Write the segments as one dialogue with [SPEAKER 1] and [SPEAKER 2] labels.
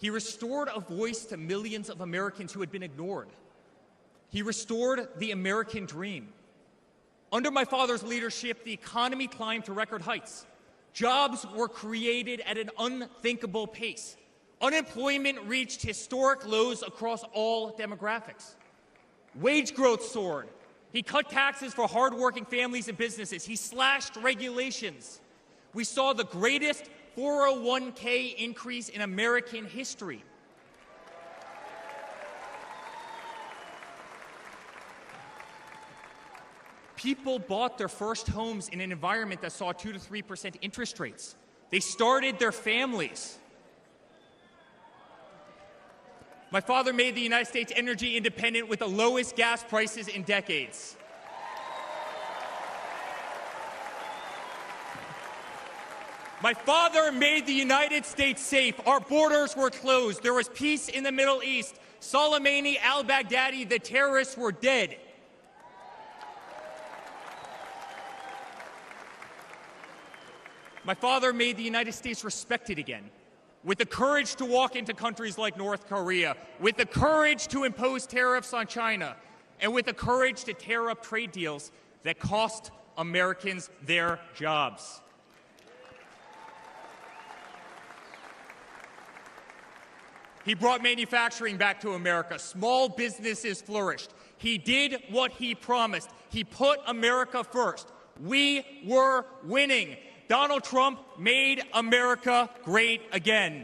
[SPEAKER 1] He restored a voice to millions of Americans who had been ignored. He restored the American dream. Under my father's leadership, the economy climbed to record heights. Jobs were created at an unthinkable pace. Unemployment reached historic lows across all demographics. Wage growth soared. He cut taxes for hardworking families and businesses. He slashed regulations. We saw the greatest 401k increase in American history. People bought their first homes in an environment that saw 2 to 3% interest rates. They started their families. My father made the United States energy independent with the lowest gas prices in decades. My father made the United States safe. Our borders were closed. There was peace in the Middle East. Soleimani, al-Baghdadi, the terrorists were dead. My father made the United States respected again, with the courage to walk into countries like North Korea, with the courage to impose tariffs on China, and with the courage to tear up trade deals that cost Americans their jobs. He brought manufacturing back to America. Small businesses flourished. He did what he promised. He put America first. We were winning. Donald Trump made America great again.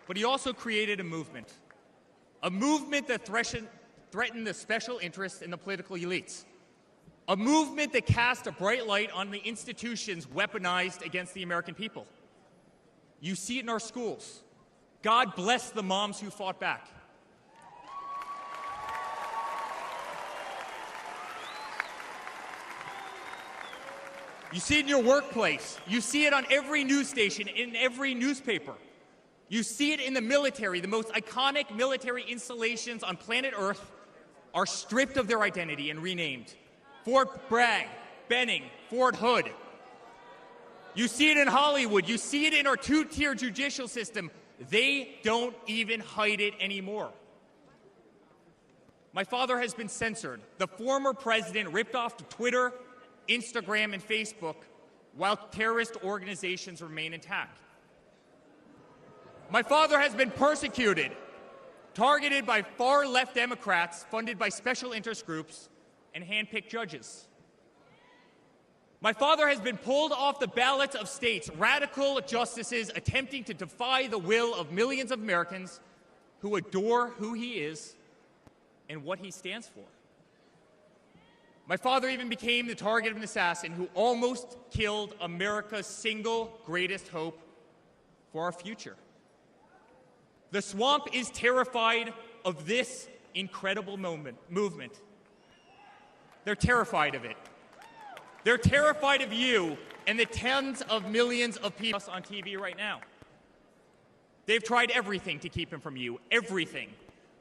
[SPEAKER 1] But he also created a movement that threatened the special interests in the political elites, a movement that cast a bright light on the institutions weaponized against the American people. You see it in our schools. God bless the moms who fought back. You see it in your workplace. You see it on every news station, in every newspaper. You see it in the military. The most iconic military installations on planet Earth are stripped of their identity and renamed. Fort Bragg, Benning, Fort Hood. You see it in Hollywood. You see it in our two-tier judicial system. They don't even hide it anymore. My father has been censored. The former president ripped off Twitter, Instagram, and Facebook, while terrorist organizations remain intact. My father has been persecuted, targeted by far-left Democrats, funded by special interest groups, and hand-picked judges. My father has been pulled off the ballots of states, radical justices attempting to defy the will of millions of Americans who adore who he is and what he stands for. My father even became the target of an assassin who almost killed America's single greatest hope for our future. The swamp is terrified of this incredible movement. They're terrified of it. They're terrified of you and the tens of millions of people on TV right now. They've tried everything to keep him from you, everything,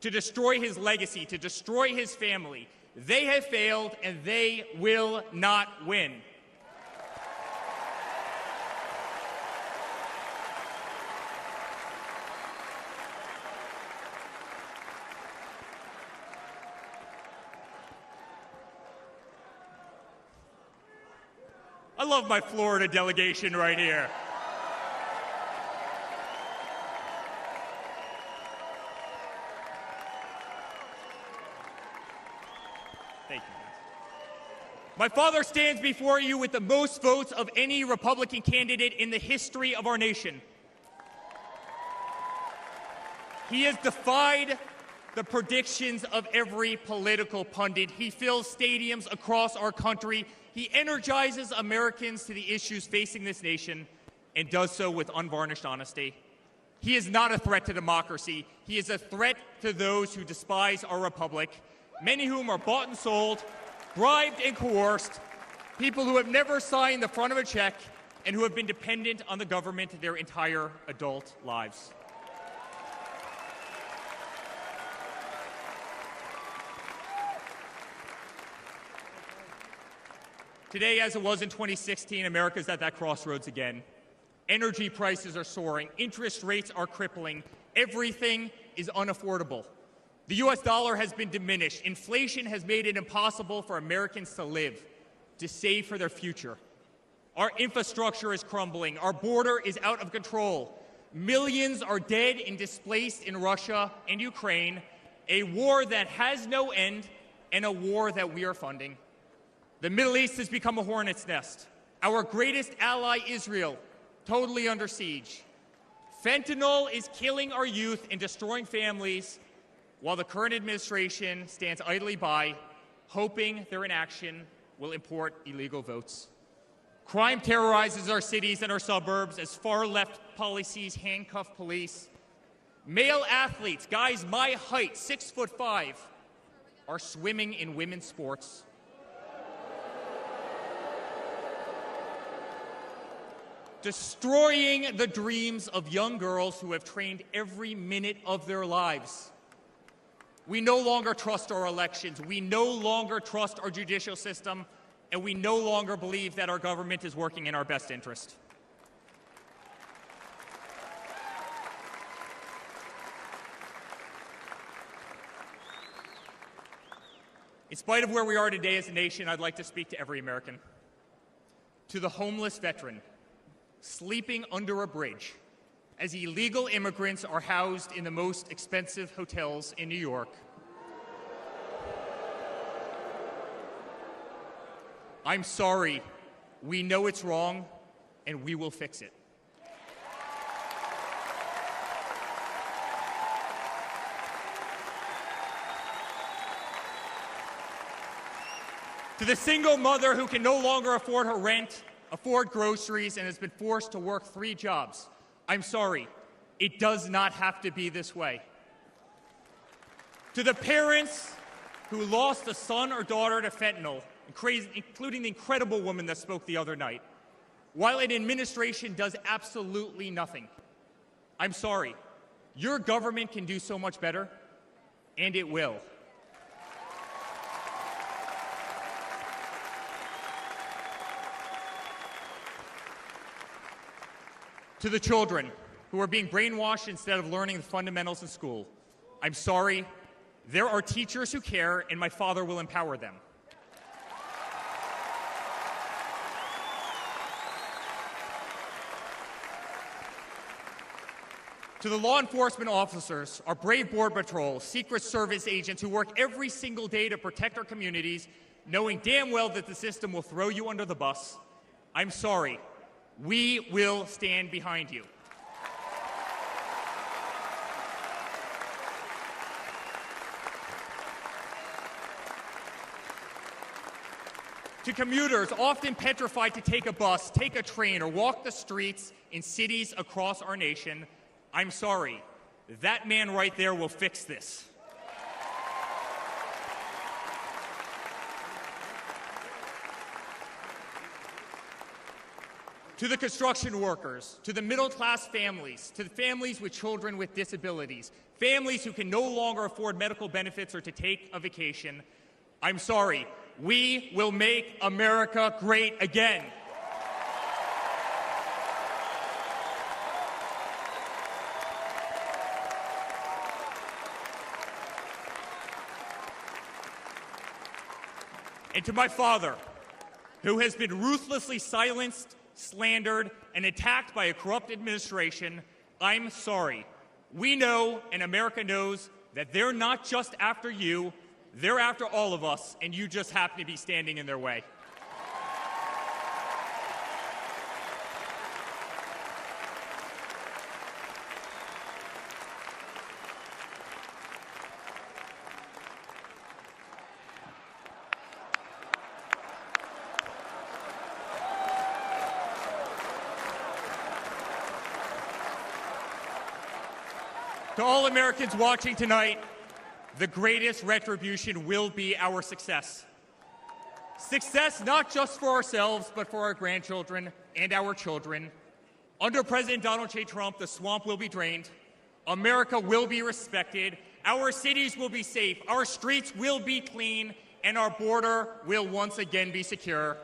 [SPEAKER 1] to destroy his legacy, to destroy his family. They have failed, and they will not win. I love my Florida delegation right here. Thank you. My father stands before you with the most votes of any Republican candidate in the history of our nation. He has defied the predictions of every political pundit. He fills stadiums across our country. He energizes Americans to the issues facing this nation and does so with unvarnished honesty. He is not a threat to democracy. He is a threat to those who despise our republic, many whom are bought and sold, bribed and coerced, people who have never signed the front of a check and who have been dependent on the government their entire adult lives. Today, as it was in 2016, America's at that crossroads again. Energy prices are soaring. Interest rates are crippling. Everything is unaffordable. The U.S. dollar has been diminished. Inflation has made it impossible for Americans to live, to save for their future. Our infrastructure is crumbling. Our border is out of control. Millions are dead and displaced in Russia and Ukraine, a war that has no end and a war that we are funding. The Middle East has become a hornet's nest. Our greatest ally, Israel, totally under siege. Fentanyl is killing our youth and destroying families, while the current administration stands idly by, hoping their inaction will import illegal votes. Crime terrorizes our cities and our suburbs as far-left policies handcuff police. Male athletes, guys my height, 6'5", are swimming in women's sports. Destroying the dreams of young girls who have trained every minute of their lives. We no longer trust our elections. We no longer trust our judicial system. And we no longer believe that our government is working in our best interest. In spite of where we are today as a nation, I'd like to speak to every American. To the homeless veteran sleeping under a bridge as illegal immigrants are housed in the most expensive hotels in New York. I'm sorry. We know it's wrong, and we will fix it. To the single mother who can no longer afford her rent, afford groceries, and has been forced to work 3 jobs, I'm sorry. It does not have to be this way. To the parents who lost a son or daughter to fentanyl, including the incredible woman that spoke the other night, while an administration does absolutely nothing, I'm sorry. Your government can do so much better, and it will. To the children who are being brainwashed instead of learning the fundamentals in school, I'm sorry. There are teachers who care, and my father will empower them. To the law enforcement officers, our brave Border Patrol, Secret Service agents who work every single day to protect our communities, knowing damn well that the system will throw you under the bus, I'm sorry. We will stand behind you. To commuters often petrified to take a bus, take a train, or walk the streets in cities across our nation, I'm sorry. That man right there will fix this. To the construction workers, to the middle-class families, to the families with children with disabilities, families who can no longer afford medical benefits or to take a vacation, I'm sorry. We will make America great again. And to my father, who has been ruthlessly silenced, slandered, and attacked by a corrupt administration, I'm sorry. We know, and America knows, that they're not just after you, they're after all of us, and you just happen to be standing in their way. To all Americans watching tonight, the greatest retribution will be our success. Success not just for ourselves, but for our grandchildren and our children. Under President Donald J. Trump, the swamp will be drained. America will be respected. Our cities will be safe. Our streets will be clean. And our border will once again be secure.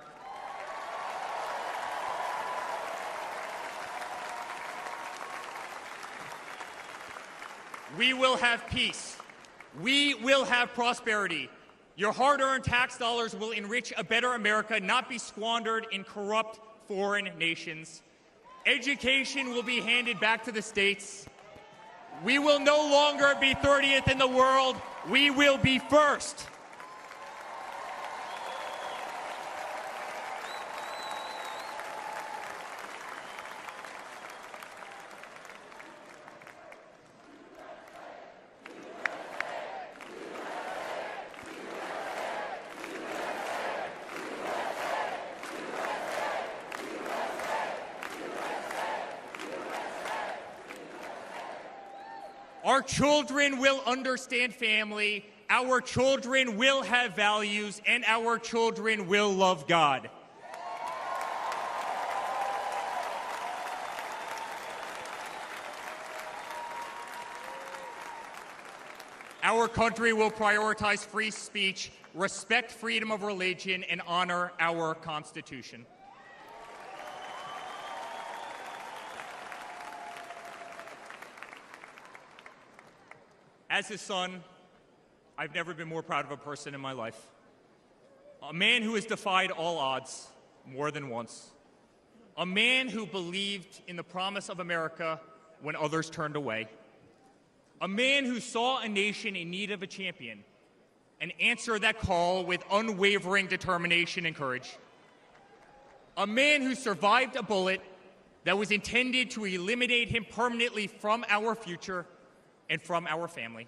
[SPEAKER 1] We will have peace. We will have prosperity. Your hard-earned tax dollars will enrich a better America, not be squandered in corrupt foreign nations. Education will be handed back to the states. We will no longer be 30th in the world. We will be first. Our children will understand family, our children will have values, and our children will love God. Our country will prioritize free speech, respect freedom of religion, and honor our Constitution. As his son, I've never been more proud of a person in my life. A man who has defied all odds more than once. A man who believed in the promise of America when others turned away. A man who saw a nation in need of a champion and answered that call with unwavering determination and courage. A man who survived a bullet that was intended to eliminate him permanently from our future and from our family.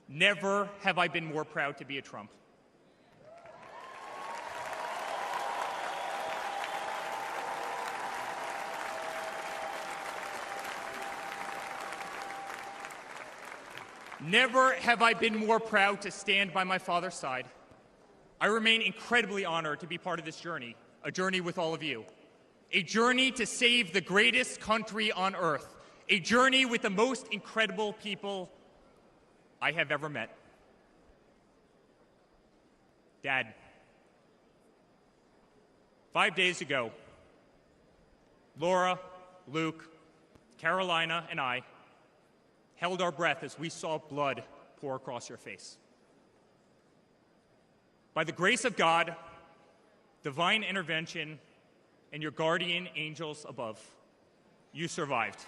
[SPEAKER 1] Never have I been more proud to be a Trump. Never have I been more proud to stand by my father's side. I remain incredibly honored to be part of this journey, a journey with all of you, a journey to save the greatest country on earth, a journey with the most incredible people I have ever met. Dad, 5 days ago, Laura, Luke, Carolina, and I held our breath as we saw blood pour across your face. By the grace of God, divine intervention, and your guardian angels above, you survived.